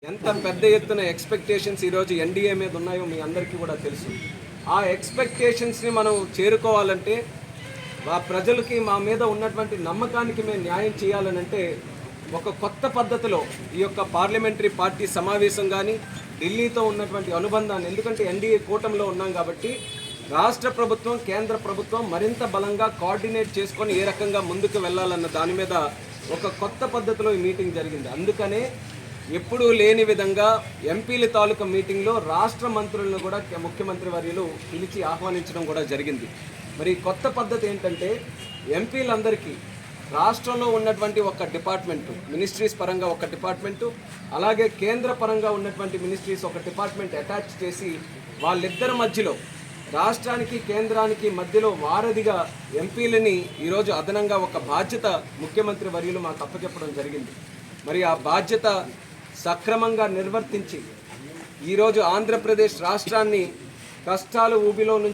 ఎంత పెద్ద ఎత్తున ఎక్స్పెక్టేషన్స్ ఈరోజు ఎన్డీఏ మీద ఉన్నాయో మీ అందరికీ కూడా తెలుసు. ఆ ఎక్స్పెక్టేషన్స్ని మనం చేరుకోవాలంటే ప్రజలకి మా మీద ఉన్నటువంటి నమ్మకానికి మేము న్యాయం చేయాలనంటే ఒక కొత్త పద్ధతిలో ఈ యొక్క పార్లమెంటరీ పార్టీ సమావేశం కానీ ఢిల్లీతో ఉన్నటువంటి అనుబంధాన్ని, ఎందుకంటే ఎన్డీఏ కూటమిలో ఉన్నాం కాబట్టి రాష్ట్ర ప్రభుత్వం కేంద్ర ప్రభుత్వం మరింత బలంగా కోఆర్డినేట్ చేసుకొని ఏ రకంగా ముందుకు వెళ్ళాలన్న దాని మీద ఒక కొత్త పద్ధతిలో ఈ మీటింగ్ జరిగింది. అందుకనే ఎప్పుడూ లేని విధంగా ఎంపీల తాలూకా మీటింగ్లో రాష్ట్ర మంత్రులను కూడా ముఖ్యమంత్రి వర్యులు పిలిచి ఆహ్వానించడం కూడా జరిగింది. మరి కొత్త పద్ధతి ఏంటంటే ఎంపీలందరికీ రాష్ట్రంలో ఉన్నటువంటి ఒక డిపార్ట్మెంటు, మినిస్ట్రీస్ పరంగా ఒక డిపార్ట్మెంటు, అలాగే కేంద్ర పరంగా ఉన్నటువంటి మినిస్ట్రీస్ ఒక డిపార్ట్మెంట్ అటాచ్ చేసి వాళ్ళిద్దరి మధ్యలో రాష్ట్రానికి కేంద్రానికి మధ్యలో వారధిగా ఎంపీలని ఈరోజు అదనంగా ఒక బాధ్యత ముఖ్యమంత్రి వర్యులు మాకు అప్పచెప్పడం జరిగింది. మరి ఆ బాధ్యత సక్రమంగా నిర్వర్తించి ఈరోజు ఆంధ్రప్రదేశ్ రాష్ట్రాన్ని కష్టాల ఊబిలో నుంచి